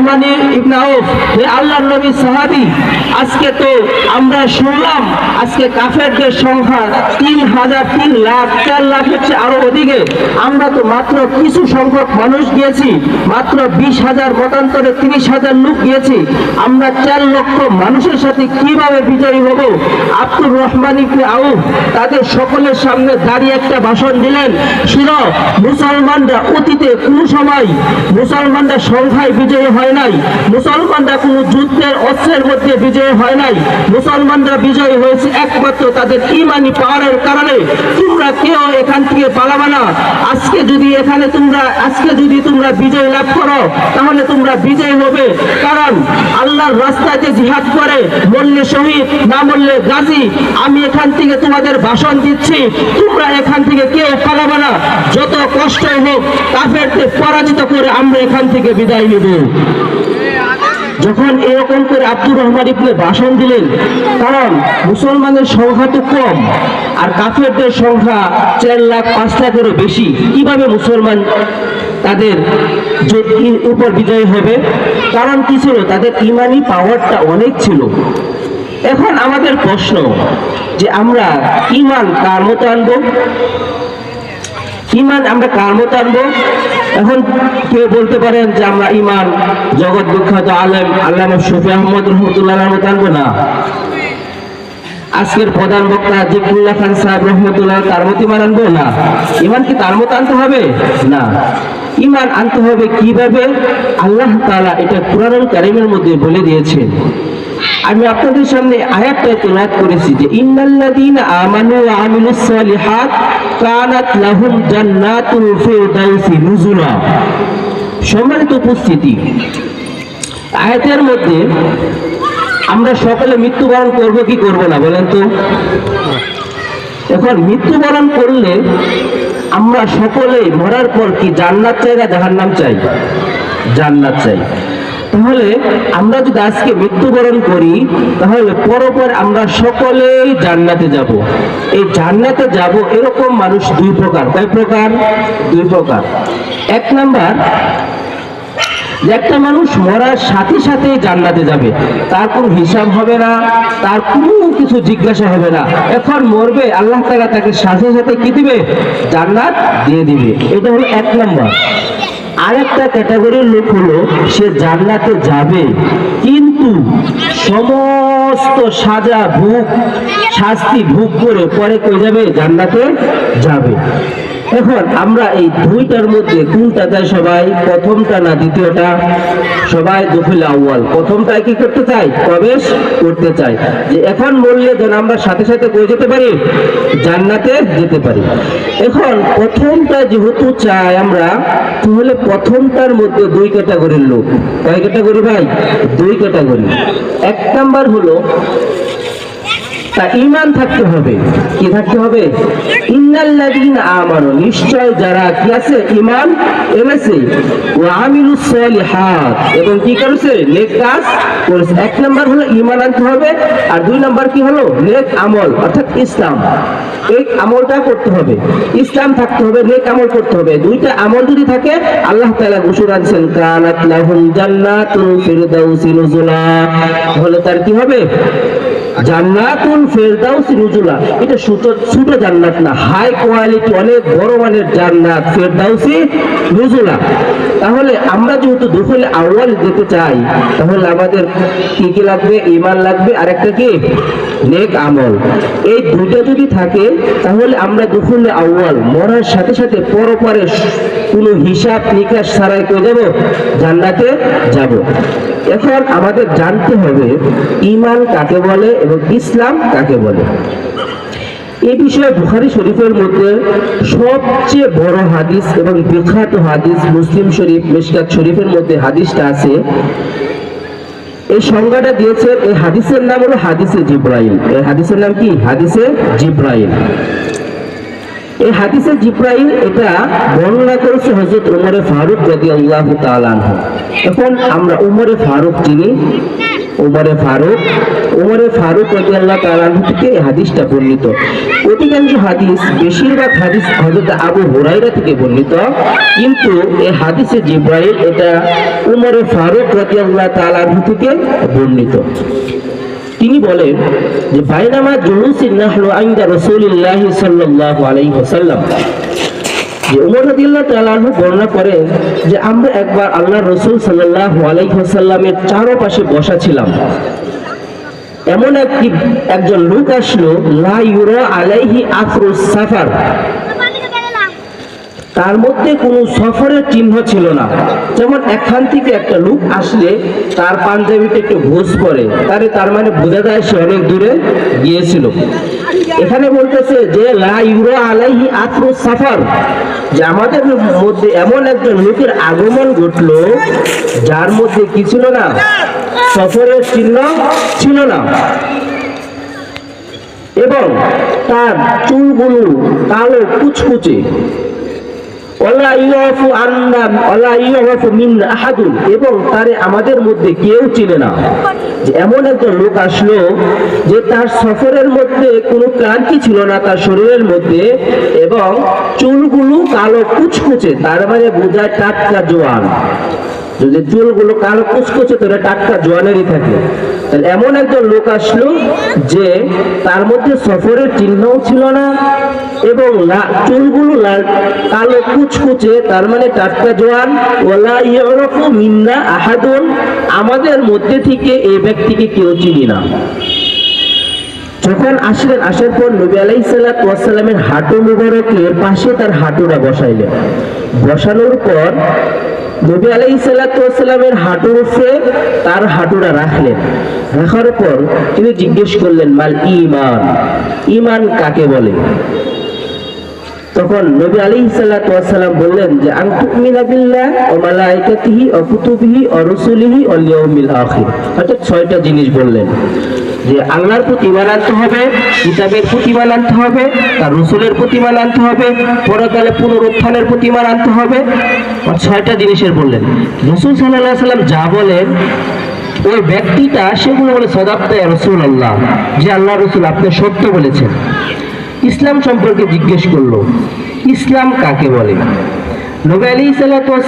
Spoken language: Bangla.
রহমান ইবনে আউফ, হে আল্লাহর নবী সাহাবী, আজকে তো আমরা শুনলাম আজকে কাফেরদের সংখ্যা 3,000, 3 লাখ, 4 লাখের চেয়ে আরো ওদিকে। আমরা তো মাত্র কিছু সংখ্যক মানুষ গিয়েছি, মাত্র 20,000 মতান্তরে 30,000 লোক গিয়েছি। আমরা 4 লক্ষ মানুষের সাথে কিভাবে বিজয়ী হব? আব্দুর রহমান ইবনে আউফ তাদের সকলের সামনে দাঁড়িয়ে একটা ভাষণ দিলেন, শুনো, মুসলমানরা অতীতে কোনো সময় মুসলমানরা সংখ্যায় বিজয়ী হয় নাই, মুসলমানরা কোনো যুদ্ধের অস্ত্রের মধ্যে বিজয়ী হয় নাই, মুসলমানরা বিজয়ী হয়েছে একমাত্র তাদের ঈমানি পাওয়ারের কারণে। তোমরা কেউ এখান থেকে পালাবে না। আজকে যদি তোমরা বিজয় লাভ করো তাহলে তোমরা বিজয়ী হবে, কারণ আল্লাহর রাস্তায় জিহাদ করে মরলে শহীদ, না মরলে গাজী। আমি এখান থেকে তোমাদের ভাষণ দিচ্ছি, তোমরা এখান থেকে কেউ পালাবে না। যত কষ্টই হোক কাফেরদের পরাজিত করে আমরা এখান থেকে বিদায় নেব। যখন এরকম করে আব্দুর রহমান ইবনে ভাষণ দিলেন, কারণ মুসলমানের সংখ্যা তো কম আর কাফেরদের সংখ্যা 4 লাখ 5 লাখেরও বেশি, কিভাবে মুসলমান তাদের উপর বিজয় হবে? কারণ কি ছিল? তাদের ঈমানি পাওয়ারটা অনেক ছিল। এখন আমাদের প্রশ্ন যে আমরা ঈমান কার মতো আনবো? ঈমান আমরা কার মতো আনবো? এখন কেউ বলতে পারেন যে আমরা ঈমান জগৎ বিখ্যাত আলেম আল্লামা শফি আহমদ রহমতুল্লাহর মতো আনবো না, আজকের প্রধান বক্তা জিকুল্লাহ খান সাহেব রহমতুল্লাহ তার মতো ঈমান আনবো না। ঈমান কি তার মতো আনতে হবে? না, ঈমান আনতে হবে কিভাবে? আল্লাহ তাআলা এটা কুরআনুল কারীমের মধ্যে বলে দিয়েছেন। আমি আপনাদের সামনে আয়াতটা তেলাওয়াত করেছি যে ইন্নাল্লাযীনা আমানু ওয়া আমিলুস সালিহাত কানাত লাহুম জান্নাতুল ফিরদাউসি নুজুলা। সম্মানিত উপস্থিতি, আয়াতের মধ্যে আমরা সকলে মৃত্যুবরণ করব কি করব না বলেন তো? এখন মৃত্যুবরণ করলে আমরা সকলে মরার পর কি জান্নাত চাই না জাহান্নাম চাই? জান্নাত চাই। তাহলে আমরা যদি আজকে মৃত্যুবরণ করি তাহলে পরপর আমরা সকলেই জান্নাতে যাব। এই জান্নাতে যাব এরকম মানুষ 2 প্রকার। কয় প্রকার? 2 প্রকার। 1 নাম্বার, একটা মানুষ মরার সাথে সাথে জান্নাতে যাবে, তার কোনো হিসাব হবে না, তার কোনো কিছু জিজ্ঞাসা হবে না। এখন মরবে, আল্লাহ তাআলা তাকে সাথে সাথে কি দিবে? জান্নাত দিয়ে দিবে। এটা হলো 1 নাম্বার। আরেকটা ক্যাটাগরির লোক হলো সে জান্নাতে যাবে কিন্তু সমস্ত সাজা ভোগ শাস্তি ভোগ করে পরে কই যাবে? জান্নাতে যাবে। এখন আমরা এই 2টার মধ্যে কোনটা চাই সবাই? প্রথমটা না দ্বিতীয়টা? সবাই দুখুল আউয়াল, প্রথমটাই কি করতে চাই? প্রবেশ করতে চাই, যে এখন মরলে যেন আমরা সাথে সাথে কই যেতে পারি? জান্নাতে যেতে পারি। এখন প্রথমটা যেহেতু চাই আমরা, তাহলে প্রথমটার মধ্যে 2 ক্যাটাগরির লোক। কয় ক্যাটাগরি ভাই? 2 ক্যাটাগরি। 1 নাম্বার হলো তা ঈমান থাকতে হবে। কি থাকতে হবে? ইন্নাল্লাযীনা আমানু, নিশ্চয় যারা কি আছে? ঈমান এনেছে। ওয়া আমিলুস সালিহাত, এবং কি করেছে? নেক কাজ করেছে। 1 নাম্বার হলো ঈমান আনতে হবে, আর 2 নাম্বার কি হলো? নেক আমল, অর্থাৎ ইসলাম। এই আমলটা করতে হবে, ইসলাম থাকতে হবে, নেক আমল করতে হবে। 2টা আমল যদি থাকে, আল্লাহ তাআলা ঘোষণা দিয়েছেন কানাত লাহুম জান্নাতুল ফিরদাউসি নুজুলা, তাহলে তার কি হবে? জান্নাতুল ফিরদাউসি নুজুলা। এটা ছোট জান্নাত না, হাই কোয়ালিটি, অনেক বড় মানের জান্নাত, ফিরদাউসি নুজুলা। তাহলে আমরা যেহেতু দুখুল আউয়াল যেতে চাই, তাহলে আমাদের কি কি লাগবে? ঈমান লাগবে, আর একটা কি? নেক আমল। এই 2টা যদি থাকে তাহলে আমরা দুখুল আউয়াল মরার সাথে সাথে পরপরে কোনো হিসাব নিকাশ ছাড়াই কই যাব? জান্নাতে যাব। এখন আমাদের জানতে হবে ঈমান কাকে বলে এবং ইসলাম কাকে বলে। এই বিষয়ে বুখারী শরীফের মধ্যে সবচেয়ে বড় হাদিস এবং বিখ্যাত হাদিস মুসলিম শরীফ মিশকাত শরীফের মধ্যে হাদিসটা আছে। এই সংজ্ঞাটা দিয়েছেন, এই হাদিসের নাম হলো হাদিসে জিব্রাইল। এই হাদিসের নাম কি? হাদিসে জিব্রাইল। এই হাদিসে জিব্রাইল এটা বর্ণনা করেছে হযরত ওমর ফারুক রাদিয়াল্লাহু তাআলা আনহু। এখন আমরা ওমর ফারুক চিনি। ওমর ফারুক ওমরে ফারুক রাদিয়াল্লাহু তাআলা আনহু থেকে এই হাদিসটা বর্ণিত। অধিকাংশ হাদিস, বেশিরভাগ হাদিস হযরত আবু হুরায়রা থেকে বর্ণিত, কিন্তু এই হাদিসে জিবরাইল এটা ওমরে ফারুক রাদিয়াল্লাহু তাআলা আনহু থেকে বর্ণিত। তিনি বলেন যে বাইনামা জুলুসিন নাহনু ইনদা রাসূলিল্লাহি সাল্লাল্লাহু আলাইহি ওয়াসাল্লাম, যে ওমর রাদিয়াল্লাহু তাআলা আনহু বর্ণনা করেন যে আমরা একবার আল্লাহর রাসূল সাল্লাল্লাহু আলাইহি ওয়াসাল্লামের চারপাশে বসা ছিলাম। এমন একজন লোক আসলো, লা ইউরা আলাইহি আথরুস সাফার, তার মধ্যে কোনো সফরের চিহ্ন ছিল না। যেমন এখান থেকে একটা লোক আসলে তার পাঞ্জাবিতে একটু ঘুষ পড়ে, তার মানে বোঝা যায় সে অনেক দূরে গিয়েছিল। এখানে বলতেছে যে লা ইউরা আলাইহি আথরুস সাফার, যে আমাদের মধ্যে এমন একজন লোকের আগমন ঘটলো যার মধ্যে কি ছিল না, সফরের চিহ্ন ছিল না, এবং তার চুলগুলো কালো কুচকুচে, এবং তারে আমাদের মধ্যে কেউ চিনে না। যে এমন একজন লোক আসলো যে তার সফরের মধ্যে কোনো ক্লান্তি ছিল না তার শরীরের মধ্যে, এবং চুলগুলো কালো কুচকুচে, তার মানে বোঝায় টাটকা জোয়ান। যদি চুলগুলো কালো কুচকুচে তাহলে টাটকা জোয়ানেরই থাকে। তাহলে এমন একজন লোক আসলো যে তার মধ্যে সফরের চিহ্নও ছিল না, এবং চুলগুলো কালো কুচকুচে, তার মানে টাটকা জোয়ান। ওয়ালা ইয়ারাফু মিন্না আহাদুন, আমাদের মধ্যে থেকে এই ব্যক্তিকে কেউ চিনি না। যখন আসলেন, আসার পর নবী আলাইহিস সালাতু ওয়াস সালামের হাঁটু মুবারকের পাশে তার হাঁটুটা বসাইলেন। বসানোর পর নবী আলাইহিস সালাতু ওয়াস সালামের হাঁটুর উপরে তার হাঁটুটা রাখলেন। রাখার পর তিনি জিজ্ঞেস করলেন, মাল ঈমান, ঈমান কাকে বলে? তখন নবী আলাইহিস সালাতু ওয়াস সালাম বললেন যে আন তুমিনা বিল্লাহ ওয়া মালাইকাতিহি ওয়া কুতুবিহি ওয়া রাসূলিহি ওয়াল ইয়াউমিল আখির। অর্থাৎ 6টা জিনিস বললেন, যে আল্লাহর প্রতি ঈমান আনতে হবে, কিতাবের প্রতি ঈমান আনতে হবে, তার রাসূলের প্রতি ঈমান আনতে হবে, পরকালে পুনরুত্থানের প্রতি ঈমান আনতে হবে। 6টা জিনিসের বললেন। রাসূল সাল্লাল্লাহু আলাইহি ওয়াসাল্লাম যা বলেন ওই ব্যক্তিটা সেগুলো বলে সাদাক্তা ইয়া রাসূলুল্লাহ, যে আল্লাহর রাসূল আপনি সত্য বলেছেন। ইসলাম সম্পর্কে জিজ্ঞেস করলো, ইসলাম কাকে বলে? নবী আলাইহিস সালাতু ওয়াস